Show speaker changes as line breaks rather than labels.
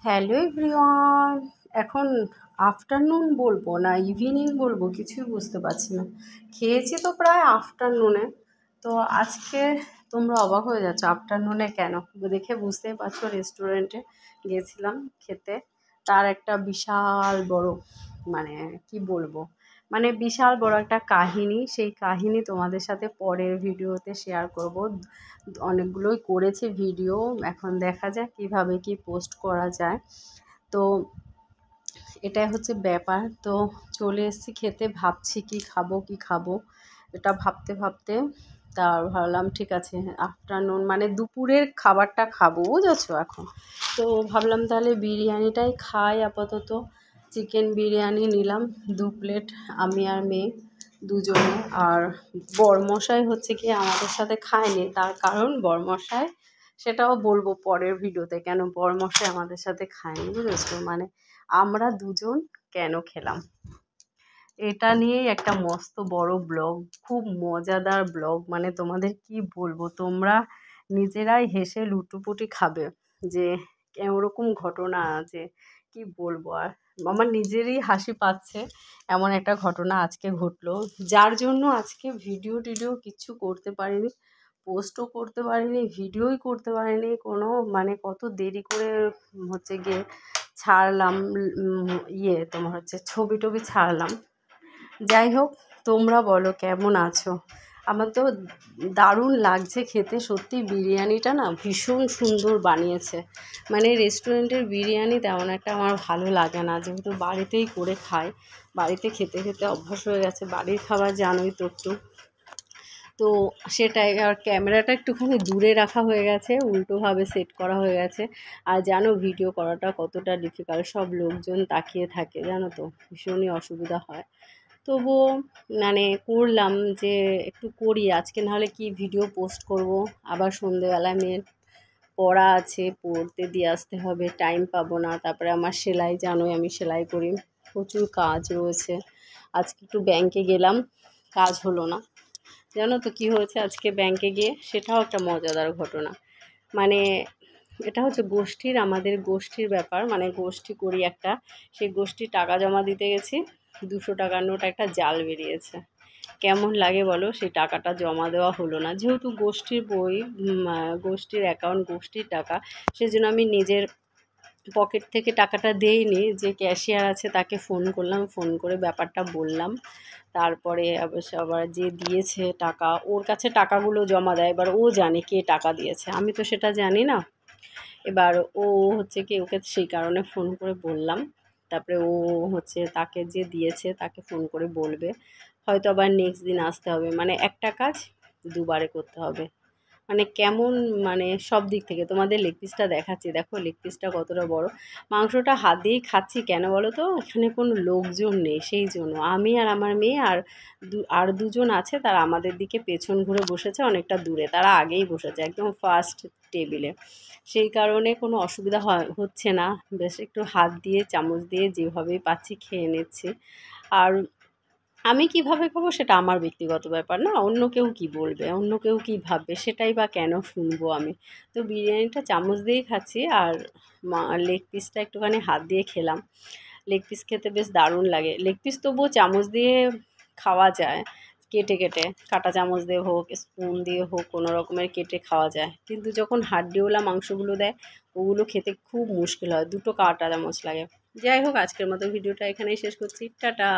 Hello everyone. এখন afternoon বলবো না ইভিনিং বলবো কিছুই বুঝতে পারছি না। খেয়েছি তো প্রায় আফটারনুনে। তো আজকে তোমরা অবাক হয়ে যাচ্ছ আফটারনুনে কেন, দেখে বুঝতেই পারছো রেস্টুরেন্টে গিয়েছিলাম খেতে। তার একটা বিশাল বড় মানে কি বলবো, মানে বিশাল বড় একটা কাহিনী। সেই কাহিনী তোমাদের সাথে পরের ভিডিওতে শেয়ার করব। অনেকগুলোই করেছি ভিডিও, এখন দেখা যাক কিভাবে কি পোস্ট করা যায়। তো এটাই হচ্ছে ব্যাপার। তো চলে এসেছি খেতে, ভাবছি কি খাবো এটা ভাবতে ভাবতে তার ভাবলাম ঠিক আছে আফটারনুন মানে দুপুরের খাবারটা খাবো, বুঝেছো। এখন তো ভাবলাম তাহলে বিরিয়ানিটাই খাই আপাতত। চিকেন বিরিয়ানি নিলাম 2 প্লেট, আমি আর মেয়ে দুজনে। আর বরমশাই হচ্ছে কি আমাদের সাথে খায়নি, তার কারণ বরমশাই, সেটাও বলবো পরের ভিডিওতে কেন বরমশাই আমাদের সাথে খায়নি, বুঝেছো। মানে আমরা দুজন কেন খেলাম, এটা নিয়েই একটা মস্ত বড় ব্লগ, খুব মজাদার ব্লগ। মানে তোমাদের কি বলবো, তোমরা নিজেরাই হেসে লুটোপুটি খাবে যে ওরকম ঘটনা আছে। কি বলবো, আর আমার নিজেরই হাসি পাচ্ছে। এমন একটা ঘটনা আজকে ঘটলো, যার জন্য আজকে ভিডিও টিডিও কিচ্ছু করতে পারিনি, পোস্টও করতে পারিনি, ভিডিওই করতে পারিনি কোনো। মানে কত দেরি করে হচ্ছে গিয়ে ছাড়লাম, তোমার হচ্ছে ছবি টবি ছাড়লাম। যাই হোক, তোমরা বলো কেমন আছো। আমার তো দারুণ লাগছে খেতে, সত্যি বিরিয়ানিটা না ভীষণ সুন্দর বানিয়েছে। মানে রেস্টুরেন্টের বিরিয়ানি তেমন একটা আমার ভালো লাগে না, যেহেতু বাড়িতেই করে খাই, বাড়িতে খেতে খেতে অভ্যাস হয়ে গেছে। বাড়ির খাবার জানোই তো একটু। তো সেটাই, আর ক্যামেরাটা একটুখানি দূরে রাখা হয়ে গেছে, উল্টোভাবে সেট করা হয়ে গেছে। আর জানো ভিডিও করাটা কতটা ডিফিকাল্ট, সব লোকজন তাকিয়ে থাকে জানো তো, ভীষণই অসুবিধা হয়। তবুও মানে করলাম যে একটু করি আজকে, নাহলে কি ভিডিও পোস্ট করব। আবার সন্ধেবেলায় মেয়ের পড়া আছে, পড়তে দিয়ে আসতে হবে, টাইম পাবো না। তারপরে আমার সেলাই, জানোই আমি সেলাই করি, প্রচুর কাজ রয়েছে। আজকে একটু ব্যাংকে গেলাম, কাজ হলো না। জানো তো কী হয়েছে আজকে ব্যাংকে গিয়ে, সেটাও একটা মজাদার ঘটনা। মানে এটা হচ্ছে গোষ্ঠীর, আমাদের গোষ্ঠীর ব্যাপার, মানে গোষ্ঠী করি একটা। সেই গোষ্ঠীর টাকা জমা দিতে গেছি, 200 টাকার নোট একটা জাল বেরিয়েছে। কেমন লাগে বলো, সেই টাকাটা জমা দেওয়া হলো না। যেহেতু গোষ্ঠীর বই, গোষ্ঠীর অ্যাকাউন্ট, গোষ্ঠীর টাকা, সেজন্য আমি নিজের পকেট থেকে টাকাটা দেইনি। যে ক্যাশিয়ার আছে তাকে ফোন করলাম, ফোন করে ব্যাপারটা বললাম। তারপরে অবশ্য আবার যে দিয়েছে টাকা, ওর কাছে টাকাগুলো জমা দেয়, এবার ও জানে কে টাকা দিয়েছে, আমি তো সেটা জানি না। এবার ও হচ্ছে কি, ওকে সেই কারণে ফোন করে বললাম। তারপরে ও হচ্ছে তাকে যে দিয়েছে তাকে ফোন করে বলবে, হয়তো আবার নেক্সট দিন আসতে হবে। মানে একটা কাজ দুবারে করতে হবে। মানে কেমন, মানে সব দিক থেকে তোমাদের লেগ পিসটা দেখাচ্ছি, দেখো লেগ পিসটা কতটা বড়। মাংসটা হাত দিয়েই খাচ্ছি, কেন বলো তো, এখানে কোনো লোকজন নেই, সেই জন্য আমি আর আমার মেয়ে আর দুজন আছে, তারা আমাদের দিকে পেছন ঘুরে বসেছে, অনেকটা দূরে, তারা আগেই বসেছে একদম ফার্স্ট টেবিলে। সেই কারণে কোনো অসুবিধা হচ্ছে না, বেশ একটু হাত দিয়ে চামচ দিয়ে যেভাবেই পাচ্ছি খেয়ে নিচ্ছি। আর আমি কিভাবে খাবো সেটা আমার ব্যক্তিগত ব্যাপার না, অন্য কেউ কি বলবে, অন্য কেউ কি ভাববে, সেটাই বা কেন শুনবো আমি। তো বিরিয়ানিটা চামচ দিয়েই খাচ্ছি, আর লেগ পিসটা একটুখানি হাত দিয়ে খেলাম। লেগ পিস খেতে বেশ দারুণ লাগে। লেগ পিস তবুও চামচ দিয়ে খাওয়া যায়, কেটে কেটে, কাঁটা চামচ দিয়ে হোক, স্পুন দিয়ে হোক, কোনো রকমের কেটে খাওয়া যায়। কিন্তু যখন হাড্ডিওয়ালা মাংসগুলো দেয়, ওগুলো খেতে খুব মুশকিল হয়, দুটো কাঁটা চামচ লাগে। যাই হোক, আজকের মতো ভিডিওটা এখানেই শেষ করছি, টাটা।